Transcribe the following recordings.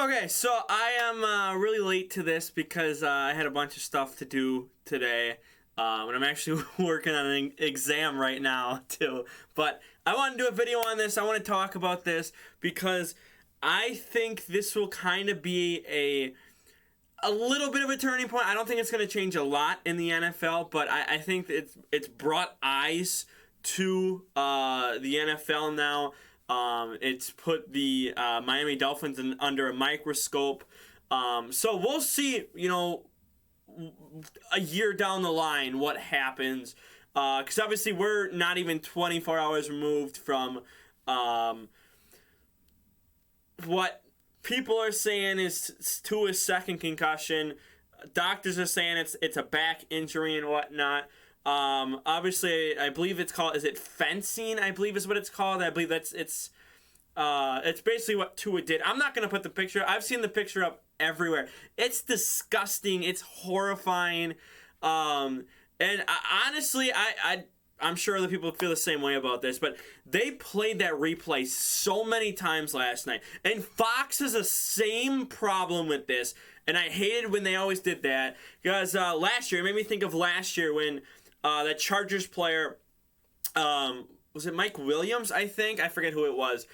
Okay, so I am really late to this because I had a bunch of stuff to do today. And I'm actually working on an exam right now, too. But I want to do a video on this. I want to talk about this because I think this will kind of be a little bit of a turning point. I don't think it's going to change a lot in the NFL, but I think it's brought eyes to the NFL now. It's put the Miami Dolphins under a microscope. So we'll see, a year down the line what happens. Because obviously we're not even 24 hours removed from what people are saying is Tua's second concussion. Doctors are saying it's a back injury and whatnot. Obviously, I believe it's called, is it fencing? I believe is what it's called. I believe it's basically what Tua did. I'm not going to put the picture. I've seen the picture up everywhere. It's disgusting. It's horrifying. And honestly, I'm sure other people feel the same way about this, but they played that replay so many times last night. And Fox has the same problem with this. And I hated when they always did that. Because last year, it made me think of last year when that Chargers player, was it Mike Williams, I think? I forget who it was.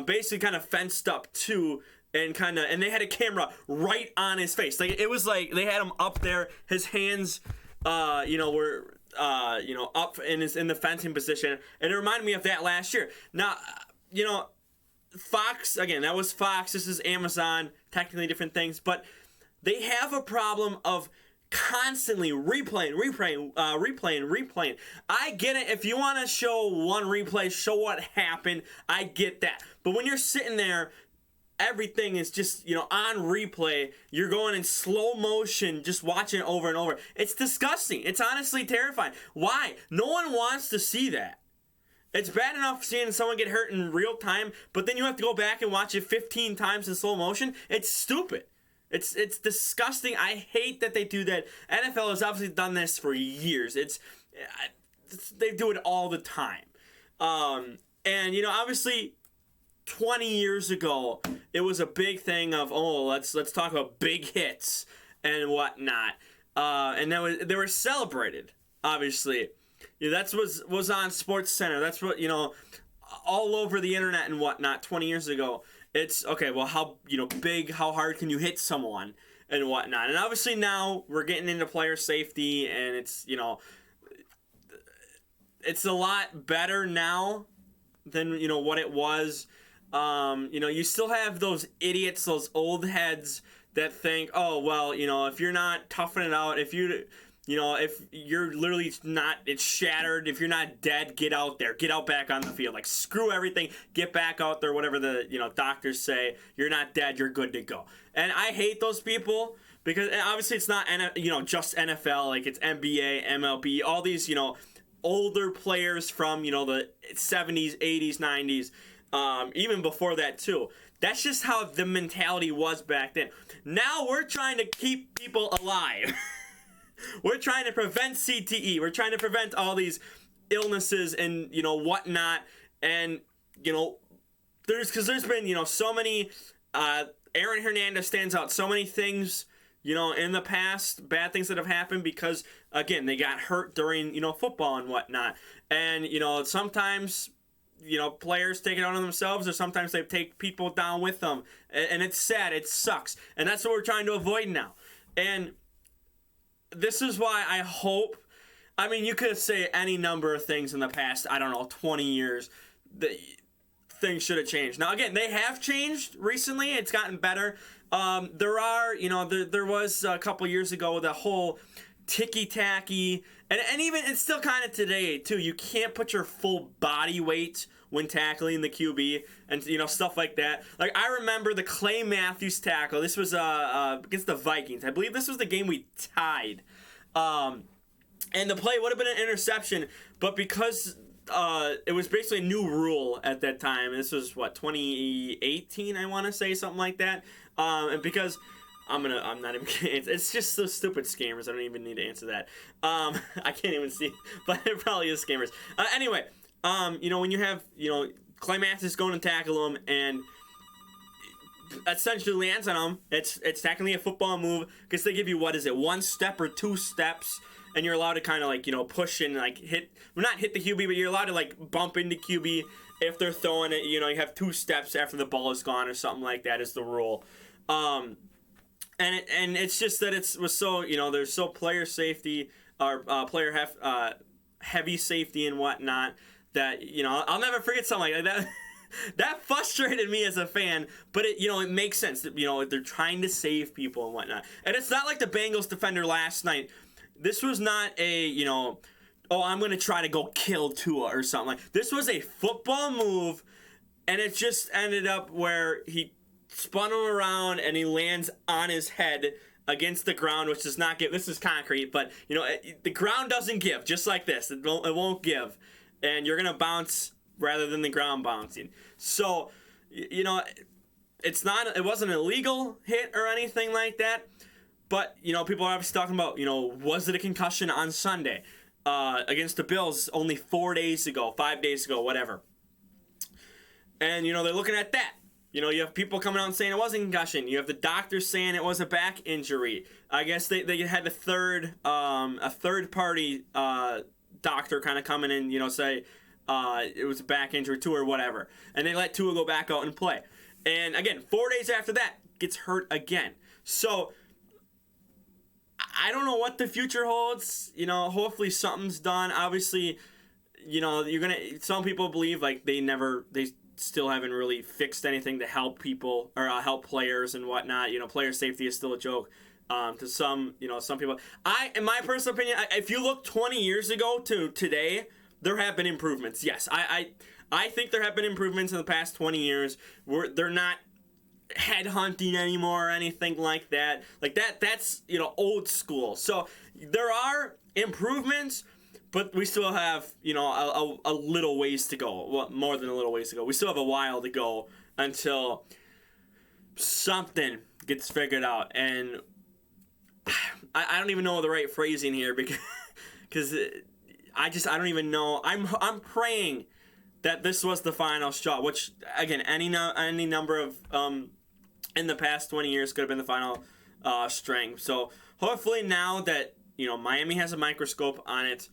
Basically kind of fenced up too. And they had a camera right on his face. Like, it was like they had him up there. His hands, were up in the fencing position, and it reminded me of that last year. Now, Fox again. That was Fox. This is Amazon. Technically different things, but they have a problem of constantly replaying. I get it. If you want to show one replay, show what happened. I get that. But when you're sitting there, everything is just, on replay. You're going in slow motion, just watching it over and over. It's disgusting. It's honestly terrifying. Why? No one wants to see that. It's bad enough seeing someone get hurt in real time, but then you have to go back and watch it 15 times in slow motion. It's stupid. It's disgusting. I hate that they do that. NFL has obviously done this for years. They do it all the time. And obviously 20 years ago, it was a big thing of, let's talk about big hits and whatnot. And they were celebrated, obviously. That's what was on Sports Center. That's what, all over the internet and whatnot 20 years ago. It's, okay, well, how, big, how hard can you hit someone and whatnot? And obviously now we're getting into player safety, and it's, it's a lot better now than, what it was. You still have those idiots, those old heads that think, if you're not toughing it out, if you're literally not, it's shattered, if you're not dead, get out there, get out back on the field, like, screw everything, get back out there, whatever the, doctors say, you're not dead, you're good to go. And I hate those people, because obviously it's not, just NFL, like, it's NBA, MLB, all these, older players from, the 70s, 80s, 90s, even before that too. That's just how the mentality was back then. Now we're trying to keep people alive. We're trying to prevent CTE. We're trying to prevent all these illnesses and, whatnot. And, there's been, so many, Aaron Hernandez stands out, so many things, in the past, bad things that have happened because, again, they got hurt during, football and whatnot. And, sometimes, players take it out on themselves, or sometimes they take people down with them. And it's sad. It sucks. And that's what we're trying to avoid now. And this is why I hope, you could say any number of things in the past, 20 years, that things should have changed. Now, again, they have changed recently. It's gotten better. There was a couple years ago the whole ticky-tacky, and even, it's still kind of today, too. You can't put your full body weight when tackling the QB and, stuff like that. Like, I remember the Clay Matthews tackle. This was against the Vikings. I believe this was the game we tied. And the play would have been an interception, but because it was basically a new rule at that time, and this was, 2018, I want to say, something like that. And because I'm not even kidding. It's just so stupid, scammers. I don't even need to answer that. I can't even see, but it probably is scammers. Anyway, when you have, Clay Matthews going to tackle him, and essentially lands on him, it's technically a football move because they give you, what is it, 1 step or 2 steps, and you're allowed to kind of like, push and like not hit the QB, but you're allowed to like bump into QB if they're throwing it. You have 2 steps after the ball is gone or something like that is the rule. And it's just that it was so, there's so player safety or player heavy safety and whatnot that, I'll never forget something like that. That frustrated me as a fan, but it makes sense that, they're trying to save people and whatnot. And it's not like the Bengals defender last night. This was not a, I'm going to try to go kill Tua or something. Like, this was a football move, and it just ended up where he spun him around and he lands on his head against the ground, which does not give. This is concrete, but, the ground doesn't give, just like this. It won't give. And you're going to bounce rather than the ground bouncing. So, it wasn't an illegal hit or anything like that. But, people are obviously talking about, was it a concussion on Sunday against the Bills only 4 days ago, 5 days ago, whatever. And, they're looking at that. You have people coming out and saying it wasn't a concussion. You have the doctors saying it was a back injury. I guess they had a third party doctor kind of coming in, say it was a back injury too or whatever. And they let Tua go back out and play. And again, 4 days after that, gets hurt again. So I don't know what the future holds. Hopefully something's done. Obviously, some people believe like they still haven't really fixed anything to help people or help players and whatnot. Player safety is still a joke. To some people. In my personal opinion, if you look 20 years ago to today, there have been improvements. Yes, I think there have been improvements in the past 20 years. They're not headhunting anymore or anything like that. Like that's old school. So there are improvements, but we still have a little ways to go. Well, more than a little ways to go. We still have a while to go until something gets figured out. And I don't even know the right phrasing here because I don't even know. I'm praying that this was the final straw, which again any number of in the past 20 years could have been the final string. So hopefully now that Miami has a microscope on it,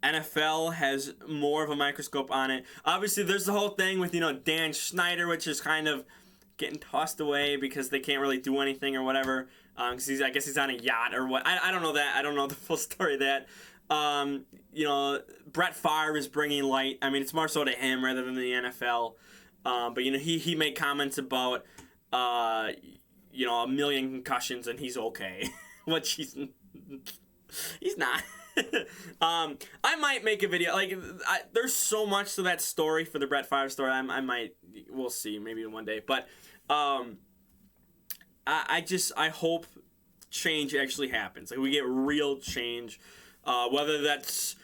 NFL has more of a microscope on it. Obviously there's the whole thing with Dan Snyder, which is kind of getting tossed away because they can't really do anything or whatever. Because I guess he's on a yacht or what. I don't know that. I don't know the full story of that. Brett Favre is bringing light. I mean, it's more so to him rather than the NFL. But he made comments about a million concussions and he's okay, which he's not. I might make a video. Like, there's so much to that story for the Brett Favre story. I might. We'll see. Maybe one day. But I hope change actually happens. Like, we get real change. Whether that's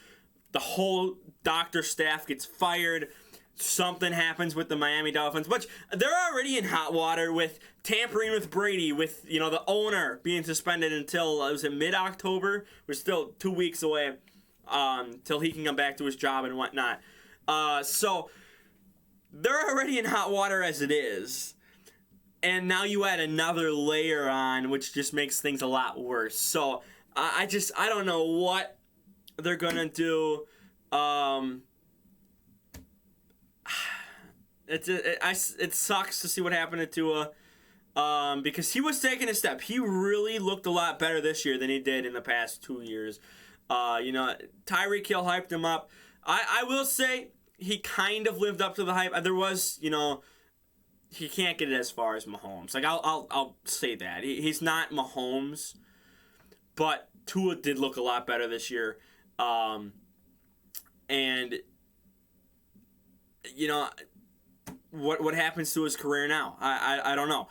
the whole doctor staff gets fired, something happens with the Miami Dolphins, which they're already in hot water with tampering with Brady, with the owner being suspended until was it mid-October? We're still 2 weeks away till he can come back to his job and whatnot. So they're already in hot water as it is. And now you add another layer on, which just makes things a lot worse. So I don't know what they're gonna do. It sucks to see what happened to Tua, because he was taking a step. He really looked a lot better this year than he did in the past 2 years. Tyreek Hill hyped him up. I will say he kind of lived up to the hype. There was, he can't get it as far as Mahomes. Like I'll say that he's not Mahomes, but Tua did look a lot better this year, and what happens to his career now? I don't know.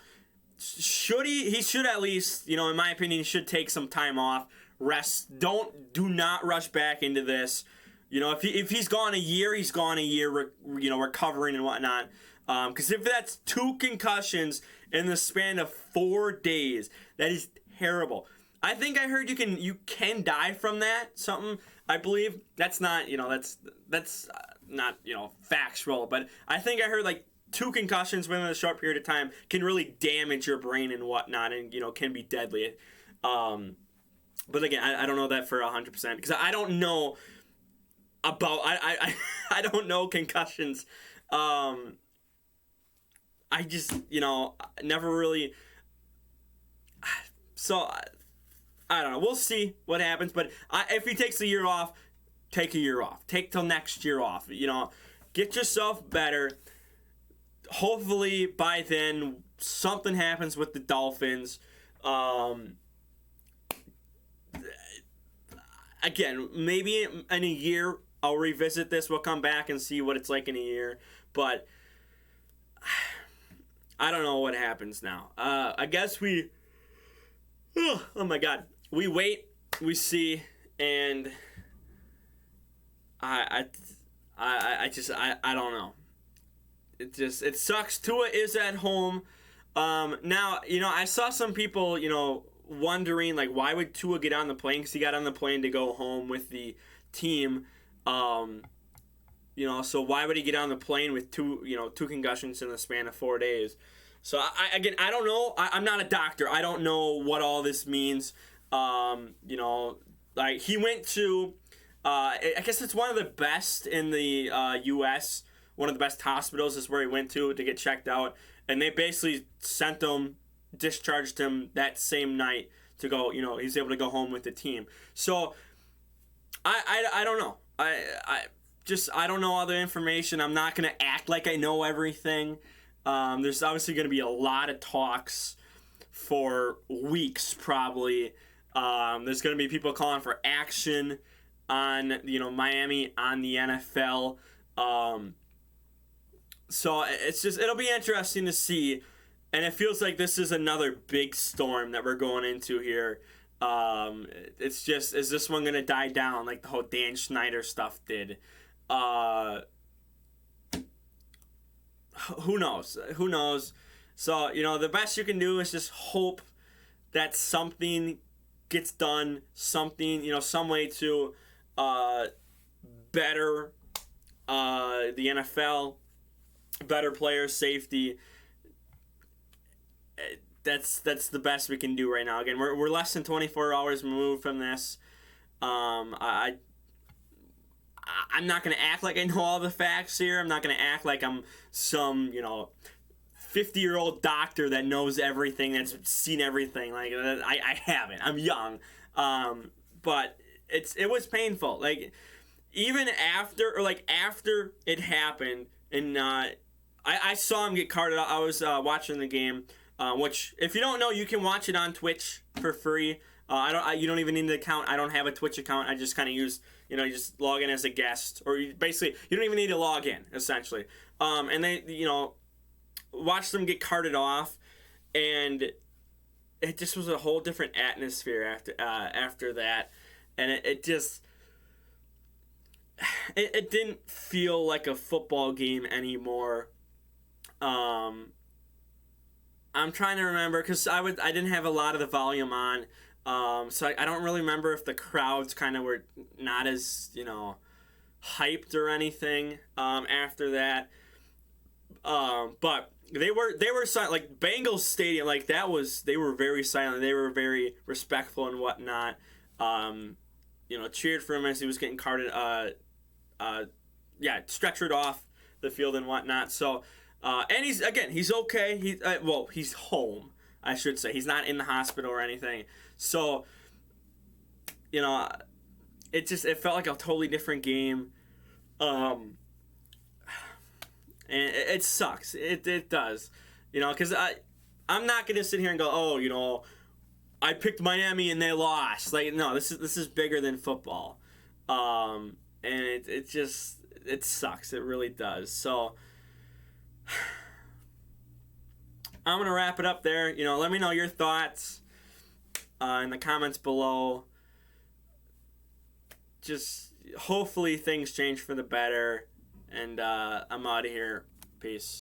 Should he should at least, in my opinion, he should take some time off, rest. Do not rush back into this. If he's gone a year, he's gone a year. Recovering and whatnot. Because if that's 2 concussions in the span of 4 days, that is terrible. I think I heard you can die from that. Something I believe that's not that's not factual, but I think I heard like 2 concussions within a short period of time can really damage your brain and whatnot, and can be deadly. But again, I don't know that for 100% because I don't know about I don't know concussions. I just never really. So I don't know. We'll see what happens. But if he takes a year off, take a year off. Take till next year off. Get yourself better. Hopefully by then something happens with the Dolphins. Again, maybe in a year I'll revisit this. We'll come back and see what it's like in a year. But I don't know what happens now. I guess we. Oh my God. We wait. We see, and I don't know. It sucks. Tua is at home. Now I saw some people wondering like why would Tua get on the plane, because he got on the plane to go home with the team. So why would he get on the plane with two concussions in the span of 4 days? So I don't know. I'm not a doctor. I don't know what all this means. Like he went to, I guess it's one of the best in the U.S. One of the best hospitals is where he went to get checked out, and they basically discharged him that same night to go. He's able to go home with the team. So I don't know. I don't know all the information. I'm not gonna act like I know everything. There's obviously going to be a lot of talks for weeks, probably. There's going to be people calling for action on, Miami, on the NFL. So it'll be interesting to see. And it feels like this is another big storm that we're going into here. Is this one going to die down like the whole Dan Schneider stuff did? Who knows? So, the best you can do is just hope that something gets done, something, some way to better the NFL, better player safety. That's the best we can do right now. Again, we're less than 24 hours removed from this. I'm not going to act like I know all the facts here. I'm not going to act like I'm some, 50-year-old doctor that knows everything, that's seen everything. Like, I haven't. I'm young. But it was painful. Like, even after it happened, and I saw him get carted out. I was watching the game, which, if you don't know, you can watch it on Twitch for free. You don't even need an account. I don't have a Twitch account. I just kind of use, you just log in as a guest, or you don't even need to log in, essentially. And they, watch them get carted off, and it just was a whole different atmosphere after that, and it just it didn't feel like a football game anymore. I'm trying to remember, because I didn't have a lot of the volume on. So I don't really remember if the crowds kind of were not as, hyped or anything after that. But they were silent. Like, Bengals Stadium, like, they were very silent. They were very respectful and whatnot. Cheered for him as he was getting carted, stretchered off the field and whatnot. So, and he's okay. He's home, I should say. He's not in the hospital or anything. So, it felt like a totally different game. And it sucks. It does. Because I'm not going to sit here and go, oh, I picked Miami and they lost. Like, no, this is bigger than football. And it sucks. It really does. So, I'm going to wrap it up there. Let me know your thoughts in the comments below. Just hopefully things change for the better. And I'm out of here. Peace.